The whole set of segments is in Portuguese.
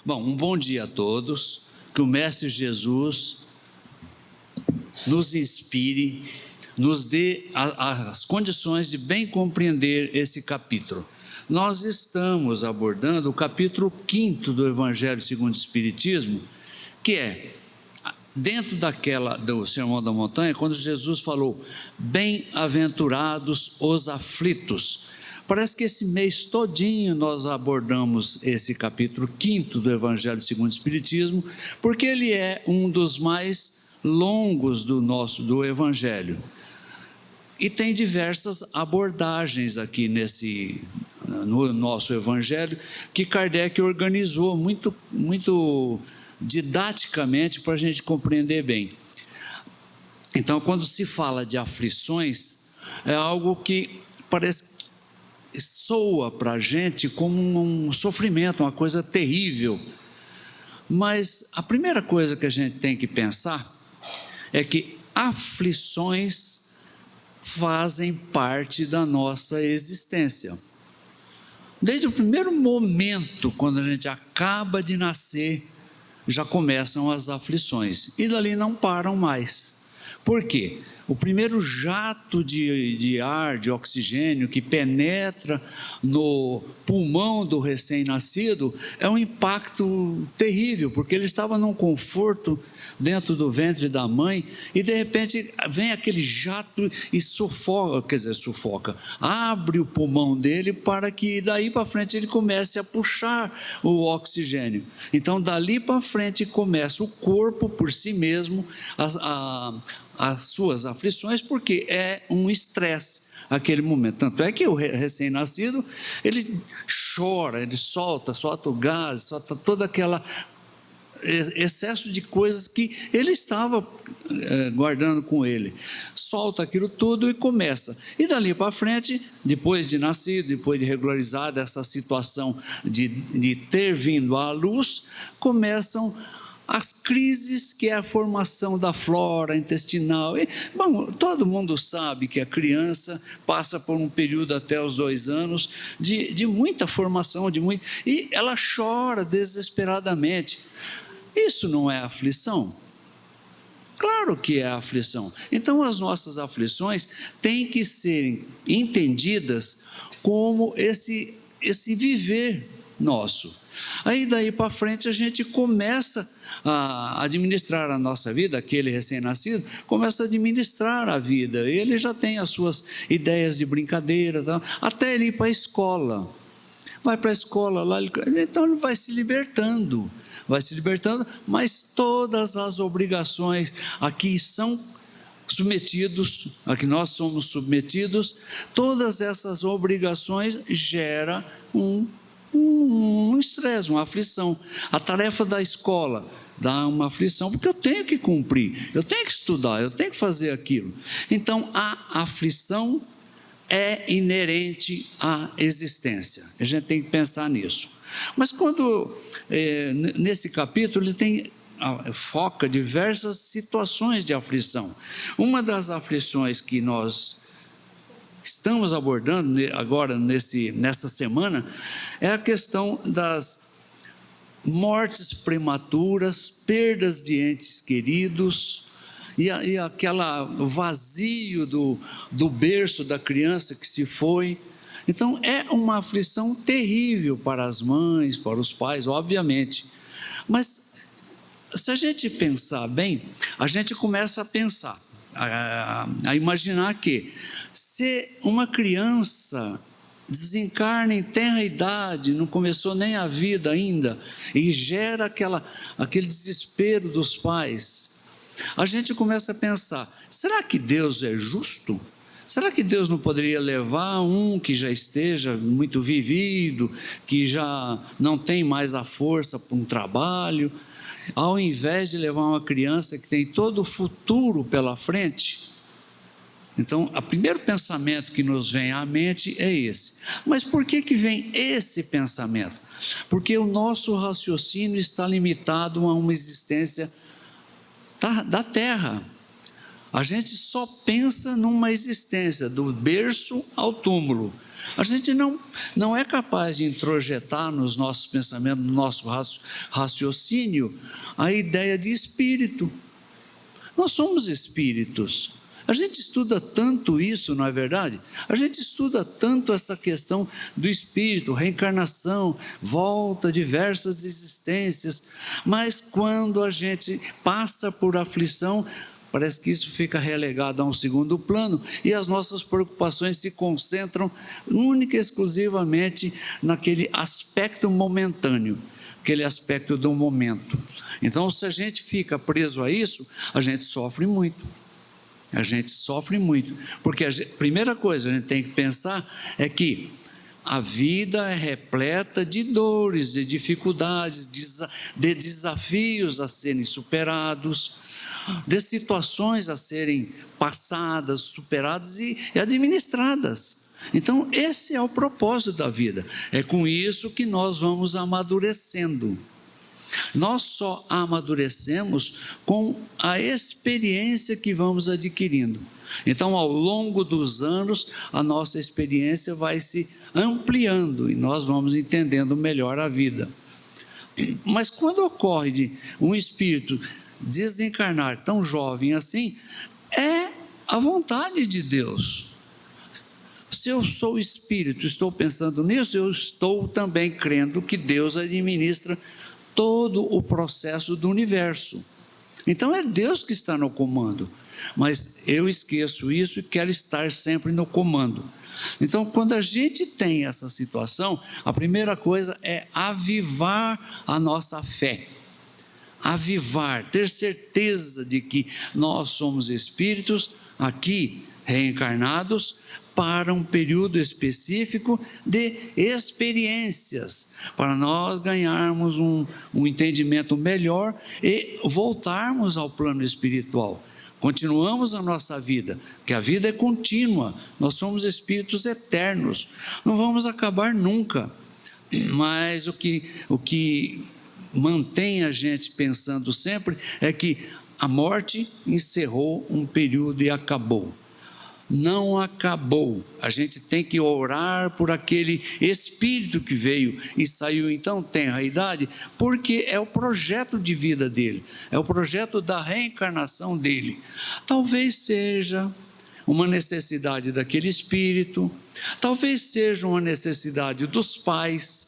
Bom, um bom dia a todos, que o Mestre Jesus nos inspire, nos dê as condições de bem compreender esse capítulo. Nós estamos abordando o capítulo 5º do Evangelho segundo o Espiritismo, que é dentro do Sermão da Montanha, quando Jesus falou, bem-aventurados os aflitos. Parece que esse mês todinho nós abordamos esse capítulo 5º do Evangelho segundo o Espiritismo, porque ele é um dos mais longos do Evangelho. E tem diversas abordagens aqui no nosso Evangelho, que Kardec organizou muito didaticamente para a gente compreender bem. Então, quando se fala de aflições, é algo que parece soa para a gente como um sofrimento, uma coisa terrível. Mas a primeira coisa que a gente tem que pensar é que aflições fazem parte da nossa existência. Desde o primeiro momento, quando a gente acaba de nascer, já começam as aflições e dali não param mais. Por quê? O primeiro jato de ar, de oxigênio que penetra no pulmão do recém-nascido é um impacto terrível, porque ele estava num conforto dentro do ventre da mãe e de repente vem aquele jato e sufoca, abre o pulmão dele para que daí para frente ele comece a puxar o oxigênio. Então dali para frente começa o corpo por si mesmo as suas aflições, porque é um estresse aquele momento. Tanto é que o recém-nascido, ele chora, ele solta o gás, solta todo aquele excesso de coisas que ele estava guardando com ele. Solta aquilo tudo e começa. E dali para frente, depois de nascido, depois de regularizada essa situação de ter vindo à luz, começam as crises, que é a formação da flora intestinal. Bom, todo mundo sabe que a criança passa por um período até os 2 anos de muita formação, e ela chora desesperadamente. Isso não é aflição? Claro que é aflição. Então, as nossas aflições têm que ser entendidas como esse viver nosso. Aí daí para frente a gente começa a administrar a nossa vida, aquele recém-nascido começa a administrar a vida, ele já tem as suas ideias de brincadeira, até ele ir para a escola, vai para a escola lá, então ele vai se libertando, mas todas as obrigações aqui são submetidos, a que nós somos submetidos, todas essas obrigações geram um estresse, uma aflição. A tarefa da escola dá uma aflição, porque eu tenho que cumprir, eu tenho que estudar, eu tenho que fazer aquilo. Então, a aflição é inerente à existência. A gente tem que pensar nisso. Mas quando, nesse capítulo, ele foca diversas situações de aflição. Uma das aflições que nós estamos abordando agora nessa semana é a questão das mortes prematuras, perdas de entes queridos e aquele vazio do berço da criança que se foi. Então é uma aflição terrível para as mães, para os pais, obviamente. Mas se a gente pensar bem, a gente começa a pensar, a imaginar que se uma criança desencarna em tenra idade, não começou nem a vida ainda, e gera aquele desespero dos pais, a gente começa a pensar, será que Deus é justo? Será que Deus não poderia levar um que já esteja muito vivido, que já não tem mais a força para um trabalho, ao invés de levar uma criança que tem todo o futuro pela frente? Então, o primeiro pensamento que nos vem à mente é esse. Mas por que vem esse pensamento? Porque o nosso raciocínio está limitado a uma existência da Terra. A gente só pensa numa existência, do berço ao túmulo. A gente não é capaz de introjetar nos nossos pensamentos, no nosso raciocínio, a ideia de espírito. Nós somos espíritos. A gente estuda tanto isso, não é verdade? A gente estuda tanto essa questão do espírito, reencarnação, volta, diversas existências, mas quando a gente passa por aflição, parece que isso fica relegado a um segundo plano e as nossas preocupações se concentram única e exclusivamente naquele aspecto momentâneo, aquele aspecto do momento. Então, se a gente fica preso a isso, a gente sofre muito. A gente sofre muito, porque a primeira coisa que a gente tem que pensar é que a vida é repleta de dores, de dificuldades, de desafios a serem superados, de situações a serem passadas, superadas e administradas. Então, esse é o propósito da vida. É com isso que nós vamos amadurecendo. Nós só amadurecemos com a experiência que vamos adquirindo. Então, ao longo dos anos, a nossa experiência vai se ampliando e nós vamos entendendo melhor a vida. Mas quando ocorre de um espírito desencarnar tão jovem assim, é a vontade de Deus. Se eu sou espírito, estou pensando nisso, eu estou também crendo que Deus administra todo o processo do universo. Então é Deus que está no comando, mas eu esqueço isso e quero estar sempre no comando. Então, quando a gente tem essa situação, a primeira coisa é avivar a nossa fé. Avivar, ter certeza de que nós somos espíritos aqui reencarnados para um período específico de experiências, para nós ganharmos um entendimento melhor e voltarmos ao plano espiritual. Continuamos a nossa vida, que a vida é contínua, nós somos espíritos eternos, não vamos acabar nunca, mas o que mantém a gente pensando sempre é que a morte encerrou um período e acabou. Não acabou, a gente tem que orar por aquele espírito que veio e saiu então tenra idade, porque é o projeto de vida dele, é o projeto da reencarnação dele. Talvez seja uma necessidade daquele espírito, talvez seja uma necessidade dos pais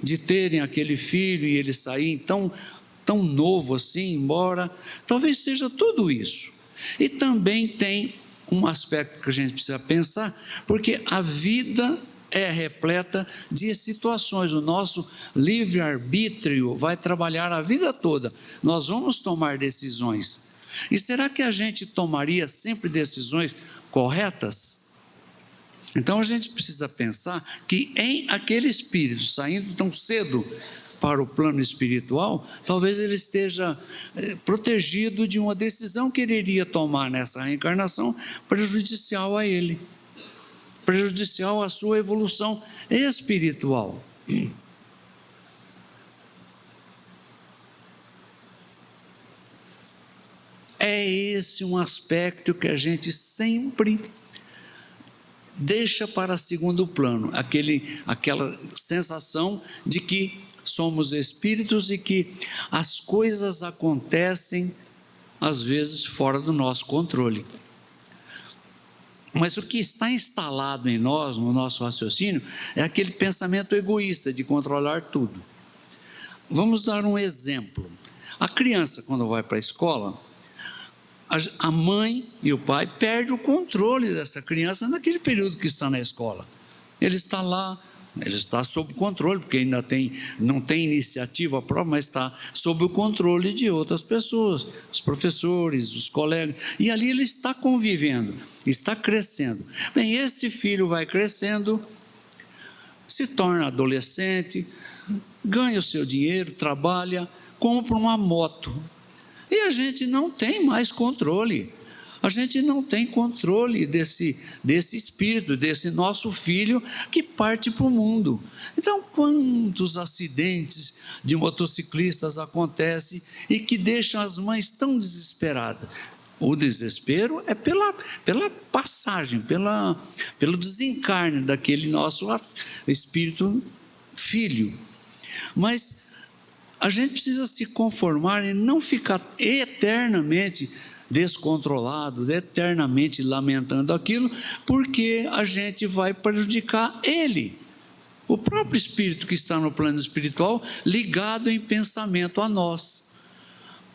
de terem aquele filho e ele sair tão novo assim, embora, talvez seja tudo isso. E também tem um aspecto que a gente precisa pensar, porque a vida é repleta de situações, o nosso livre-arbítrio vai trabalhar a vida toda, nós vamos tomar decisões, e será que a gente tomaria sempre decisões corretas? Então a gente precisa pensar que em aquele espírito saindo tão cedo para o plano espiritual, talvez ele esteja protegido de uma decisão que ele iria tomar nessa reencarnação prejudicial a ele, prejudicial à sua evolução espiritual. É esse um aspecto que a gente sempre deixa para segundo plano, aquela sensação de que somos espíritos e que as coisas acontecem, às vezes, fora do nosso controle. Mas o que está instalado em nós, no nosso raciocínio, é aquele pensamento egoísta de controlar tudo. Vamos dar um exemplo. A criança, quando vai para a escola, a mãe e o pai perdem o controle dessa criança naquele período que está na escola. Ele está lá, ele está sob controle, porque ainda não tem iniciativa própria, mas está sob o controle de outras pessoas, os professores, os colegas, e ali ele está convivendo, está crescendo. Bem, esse filho vai crescendo, se torna adolescente, ganha o seu dinheiro, trabalha, compra uma moto, e a gente não tem mais controle. A gente não tem controle desse espírito, desse nosso filho que parte para o mundo. Então, quantos acidentes de motociclistas acontecem e que deixam as mães tão desesperadas? O desespero é pela passagem, pelo desencarne daquele nosso espírito filho. Mas a gente precisa se conformar e não ficar eternamente descontrolado, eternamente lamentando aquilo, porque a gente vai prejudicar ele, o próprio espírito que está no plano espiritual, ligado em pensamento a nós.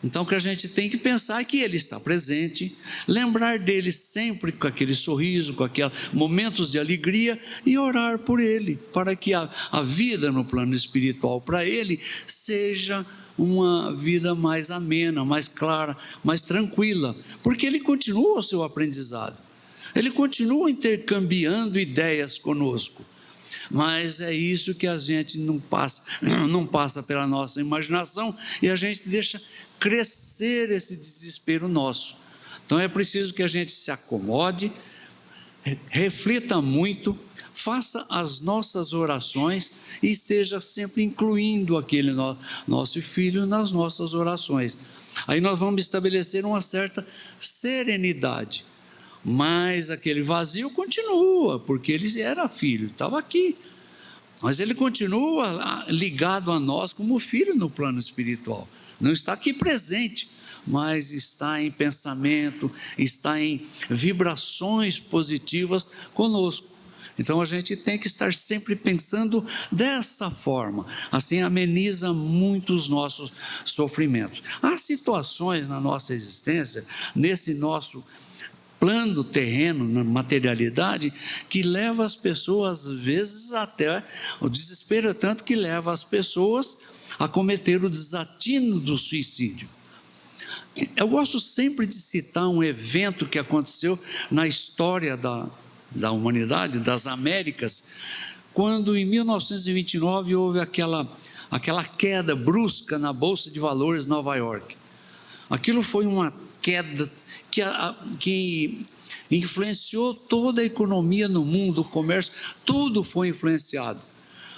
Então, o que a gente tem que pensar é que ele está presente, lembrar dele sempre com aquele sorriso, com aqueles momentos de alegria, e orar por ele, para que a vida no plano espiritual para ele seja uma vida mais amena, mais clara, mais tranquila, porque ele continua o seu aprendizado, ele continua intercambiando ideias conosco. Mas é isso que a gente não passa pela nossa imaginação, e a gente deixa crescer esse desespero nosso. Então é preciso que a gente se acomode, reflita muito, faça as nossas orações e esteja sempre incluindo aquele nosso filho nas nossas orações. Aí nós vamos estabelecer uma certa serenidade, mas aquele vazio continua, porque ele era filho, estava aqui, mas ele continua ligado a nós como filho no plano espiritual. Não está aqui presente, mas está em pensamento, está em vibrações positivas conosco. Então a gente tem que estar sempre pensando dessa forma, assim ameniza muito os nossos sofrimentos. Há situações na nossa existência, nesse nosso plano terreno, na materialidade, que leva as pessoas, às vezes até, o desespero é tanto que leva as pessoas a cometer o desatino do suicídio. Eu gosto sempre de citar um evento que aconteceu na história da humanidade, das Américas, quando em 1929 houve aquela queda brusca na Bolsa de Valores de Nova York. Aquilo foi uma queda que influenciou toda a economia no mundo, o comércio, tudo foi influenciado.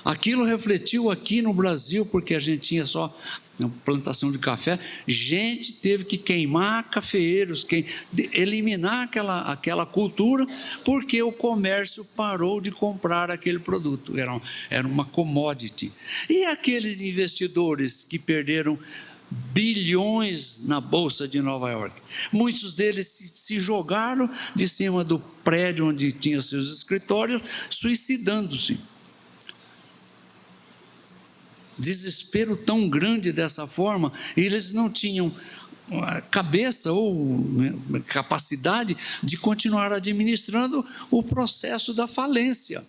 Aquilo refletiu aqui no Brasil, porque a gente tinha só plantação de café, gente teve que queimar cafeeiros, eliminar aquela cultura, porque o comércio parou de comprar aquele produto, era uma commodity. E aqueles investidores que perderam bilhões na Bolsa de Nova York, muitos deles se jogaram de cima do prédio onde tinha seus escritórios, suicidando-se. Desespero tão grande dessa forma, eles não tinham cabeça ou capacidade de continuar administrando o processo da falência.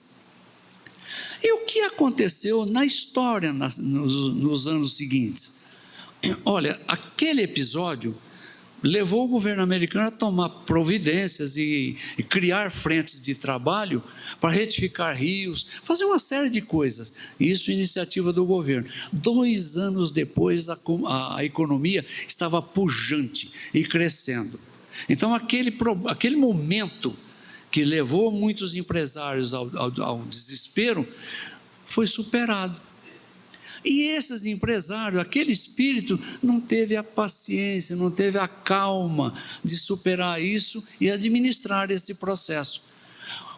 E o que aconteceu na história nos anos seguintes? Olha, aquele episódio levou o governo americano a tomar providências e criar frentes de trabalho para retificar rios, fazer uma série de coisas. Isso iniciativa do governo. 2 anos depois, a economia estava pujante e crescendo. Então, aquele momento que levou muitos empresários ao desespero foi superado. E esses empresários, aquele espírito, não teve a paciência, não teve a calma de superar isso e administrar esse processo.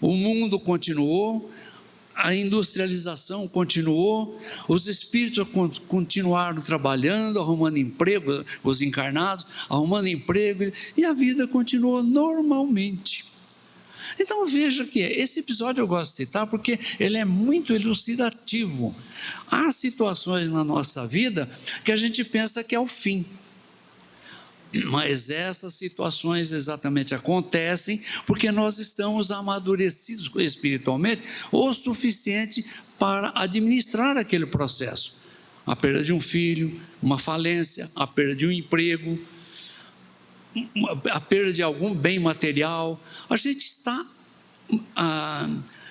O mundo continuou, a industrialização continuou, os espíritos continuaram trabalhando, arrumando emprego, os encarnados, arrumando emprego, e a vida continuou normalmente. Então veja que esse episódio eu gosto de citar porque ele é muito elucidativo. Há situações na nossa vida que a gente pensa que é o fim, mas essas situações exatamente acontecem porque nós estamos amadurecidos espiritualmente o suficiente para administrar aquele processo. A perda de um filho, uma falência, a perda de um emprego, a perda de algum bem material, a gente está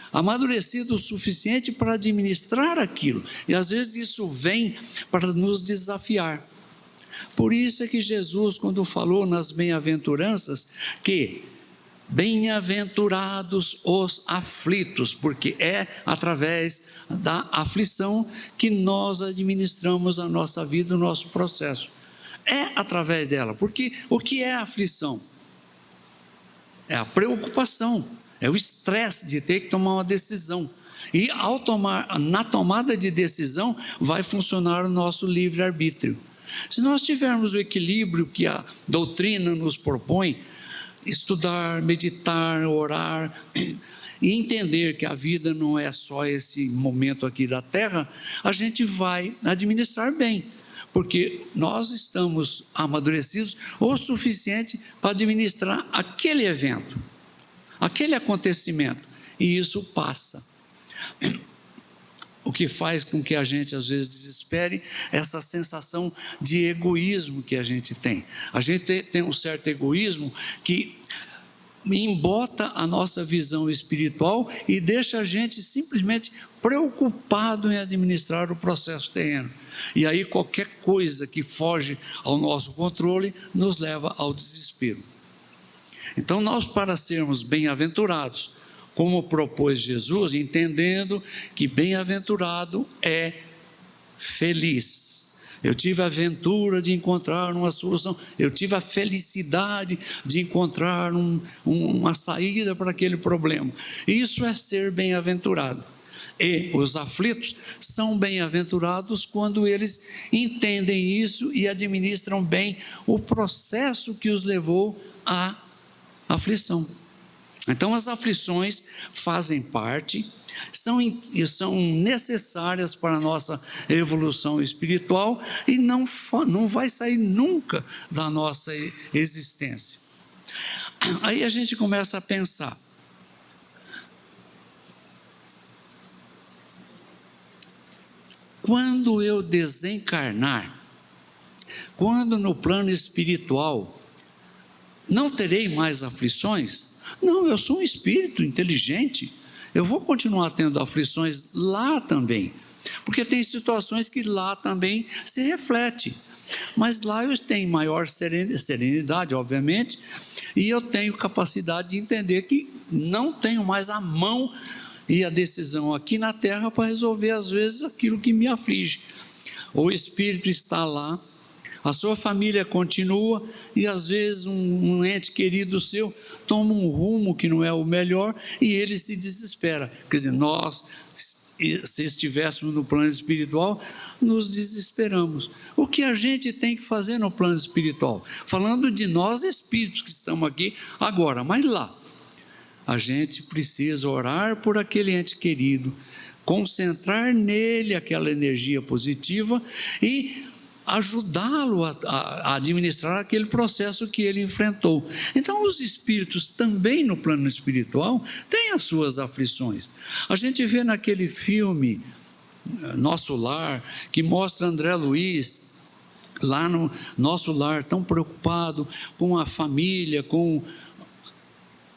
amadurecido o suficiente para administrar aquilo, e às vezes isso vem para nos desafiar. Por isso é que Jesus, quando falou nas bem-aventuranças, que bem-aventurados os aflitos, porque é através da aflição que nós administramos a nossa vida, o nosso processo. É através dela, porque o que é a aflição? é a preocupação, é o estresse de ter que tomar uma decisão. E na tomada de decisão vai funcionar o nosso livre-arbítrio. Se nós tivermos o equilíbrio que a doutrina nos propõe, estudar, meditar, orar, e entender que a vida não é só esse momento aqui da terra, a gente vai administrar bem, porque nós estamos amadurecidos o suficiente para administrar aquele evento, aquele acontecimento, e isso passa. O que faz com que a gente às vezes desespere essa sensação de egoísmo que a gente tem. A gente tem um certo egoísmo que embota a nossa visão espiritual e deixa a gente simplesmente preocupado em administrar o processo terreno. E aí qualquer coisa que foge ao nosso controle nos leva ao desespero. Então nós, para sermos bem-aventurados, como propôs Jesus, entendendo que bem-aventurado é feliz. Eu tive a aventura de encontrar uma solução, eu tive a felicidade de encontrar uma saída para aquele problema. Isso é ser bem-aventurado. E os aflitos são bem-aventurados quando eles entendem isso e administram bem o processo que os levou à aflição. Então as aflições fazem parte, são necessárias para a nossa evolução espiritual e não vai sair nunca da nossa existência. Aí a gente começa a pensar, quando eu desencarnar, quando no plano espiritual não terei mais aflições? Não, eu sou um espírito inteligente, eu vou continuar tendo aflições lá também, porque tem situações que lá também se reflete, mas lá eu tenho maior serenidade, obviamente, e eu tenho capacidade de entender que não tenho mais a mão e a decisão aqui na terra para resolver às vezes aquilo que me aflige. O espírito está lá, a sua família continua e às vezes um ente querido seu toma um rumo que não é o melhor e ele se desespera. Quer dizer, nós, se estivéssemos no plano espiritual, nos desesperamos. O que a gente tem que fazer no plano espiritual? Falando de nós espíritos que estamos aqui agora, mas lá, a gente precisa orar por aquele ente querido, concentrar nele aquela energia positiva e ajudá-lo a administrar aquele processo que ele enfrentou. Então os espíritos também no plano espiritual têm as suas aflições. A gente vê naquele filme Nosso Lar, que mostra André Luiz lá no nosso lar, tão preocupado com a família, com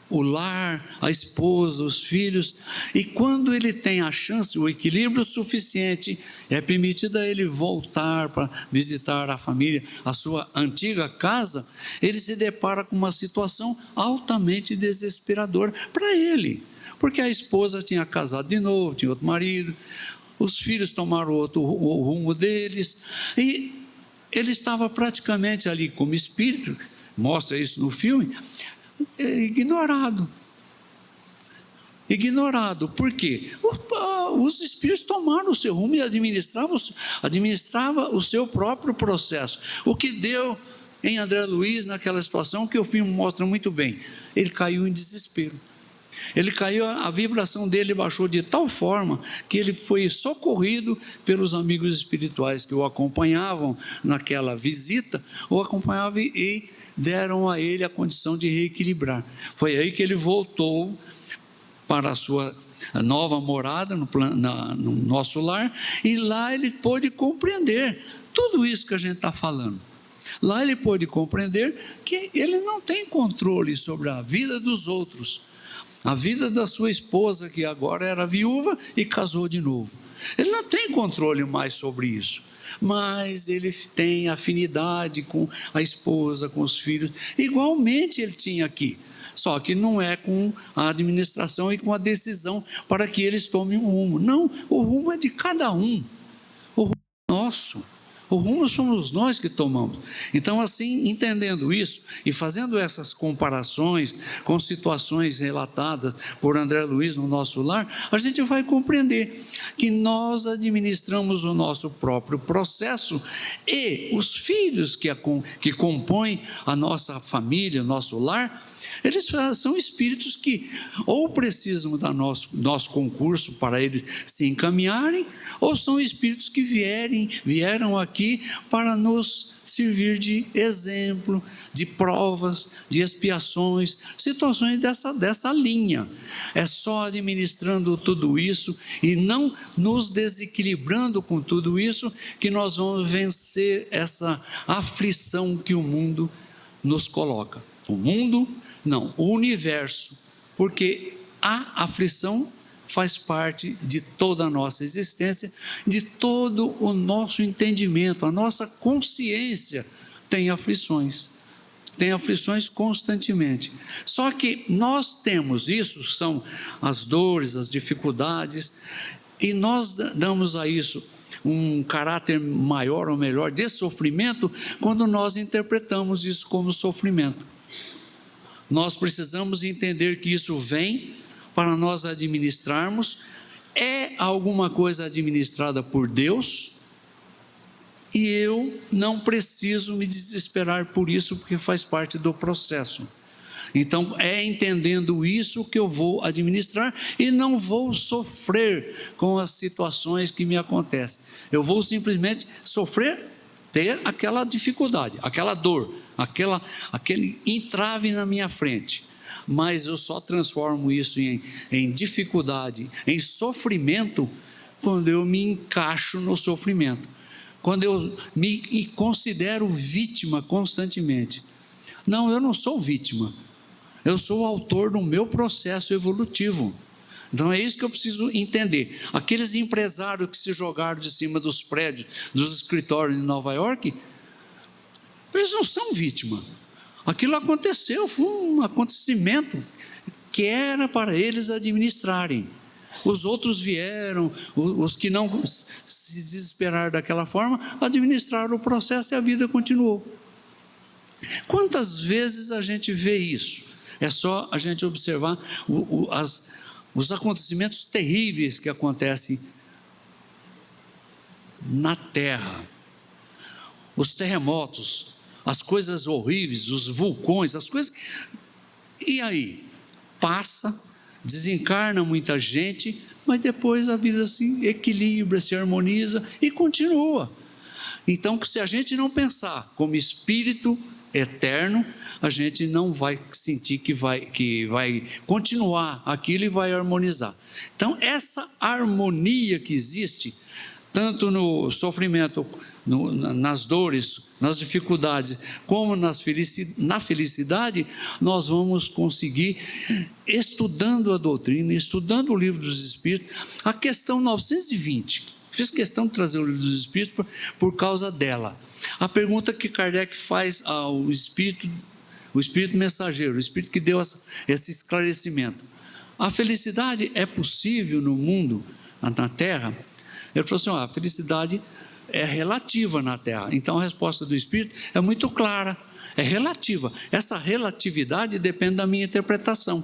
o lar, a esposa, os filhos, e quando ele tem a chance, o equilíbrio suficiente, é permitido a ele voltar para visitar a família, a sua antiga casa, ele se depara com uma situação altamente desesperadora para ele, porque a esposa tinha casado de novo, tinha outro marido, os filhos tomaram o rumo deles, e ele estava praticamente ali como espírito, mostra isso no filme, ignorado. Por quê? Os espíritos tomaram o seu rumo e administrava o seu próprio processo. O que deu em André Luiz naquela situação, que o filme mostra muito bem, ele caiu em desespero. Ele caiu, a vibração dele baixou de tal forma que ele foi socorrido pelos amigos espirituais que o acompanhavam naquela visita, o acompanhavam e deram a ele a condição de reequilibrar. Foi aí que ele voltou para a sua nova morada no nosso lar, e lá ele pôde compreender tudo isso que a gente está falando. Lá ele pôde compreender que ele não tem controle sobre a vida dos outros, a vida da sua esposa, que agora era viúva e casou de novo. Ele não tem controle mais sobre isso, mas ele tem afinidade com a esposa, com os filhos, igualmente ele tinha aqui, só que não é com a administração e com a decisão para que eles tomem um rumo. Não, o rumo é de cada um, o rumo é nosso, O rumo somos nós que tomamos. Então, assim, entendendo isso e fazendo essas comparações com situações relatadas por André Luiz no nosso lar, a gente vai compreender que nós administramos o nosso próprio processo e os filhos que compõem a nossa família, o nosso lar, eles são espíritos que ou precisam do nosso concurso para eles se encaminharem, ou são espíritos que vieram aqui para nos servir de exemplo, de provas, de expiações, situações dessa linha. É só administrando tudo isso e não nos desequilibrando com tudo isso que nós vamos vencer essa aflição que o mundo nos coloca. O universo, porque a aflição faz parte de toda a nossa existência, de todo o nosso entendimento, a nossa consciência tem aflições constantemente. Só que nós temos isso, são as dores, as dificuldades, e nós damos a isso um caráter maior ou melhor de sofrimento quando nós interpretamos isso como sofrimento. Nós precisamos entender que isso vem para nós administrarmos, é alguma coisa administrada por Deus, e eu não preciso me desesperar por isso, porque faz parte do processo. Então, é entendendo isso que eu vou administrar e não vou sofrer com as situações que me acontecem. Eu vou simplesmente sofrer, ter aquela dificuldade, aquela dor, aquele entrave na minha frente. Mas eu só transformo isso em dificuldade, em sofrimento, quando eu me encaixo no sofrimento, quando eu me considero vítima constantemente. Não, eu não sou vítima, eu sou o autor do meu processo evolutivo. Então é isso que eu preciso entender. Aqueles empresários que se jogaram de cima dos prédios, dos escritórios em Nova York, eles não são vítima. Aquilo aconteceu, foi um acontecimento que era para eles administrarem. Os outros vieram, os que não se desesperaram daquela forma, administraram o processo e a vida continuou. Quantas vezes a gente vê isso? É só a gente observar os acontecimentos terríveis que acontecem na Terra, os terremotos, as coisas horríveis, os vulcões, as coisas. E aí? Passa, desencarna muita gente, mas depois a vida se equilibra, se harmoniza e continua. Então, se a gente não pensar como espírito eterno, a gente não vai sentir que vai continuar aquilo e vai harmonizar. Então, essa harmonia que existe, tanto no sofrimento, nas dores, nas dificuldades, como na felicidade, nós vamos conseguir, estudando a doutrina, estudando o Livro dos Espíritos. A questão 920, fiz questão de trazer o Livro dos Espíritos por causa dela. A pergunta que Kardec faz ao Espírito, o Espírito mensageiro, o Espírito que deu esse esclarecimento: a felicidade é possível no mundo, na Terra? Ele falou assim: a felicidade é relativa na Terra. Então a resposta do Espírito é muito clara, é relativa. Essa relatividade depende da minha interpretação.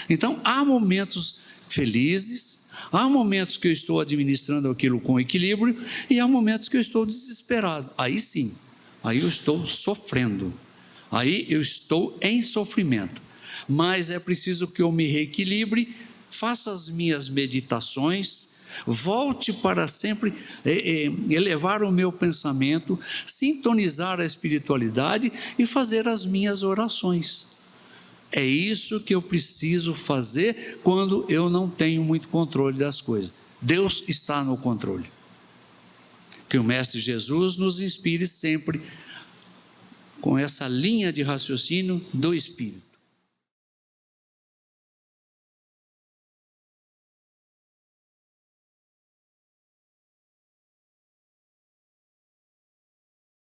Então há momentos felizes, há momentos que eu estou administrando aquilo com equilíbrio e há momentos que eu estou desesperado. Aí sim, aí eu estou sofrendo, aí eu estou em sofrimento. Mas é preciso que eu me reequilibre, faça as minhas meditações, volte para sempre elevar o meu pensamento, sintonizar a espiritualidade e fazer as minhas orações. É isso que eu preciso fazer quando eu não tenho muito controle das coisas. Deus está no controle. Que o Mestre Jesus nos inspire sempre com essa linha de raciocínio do Espírito.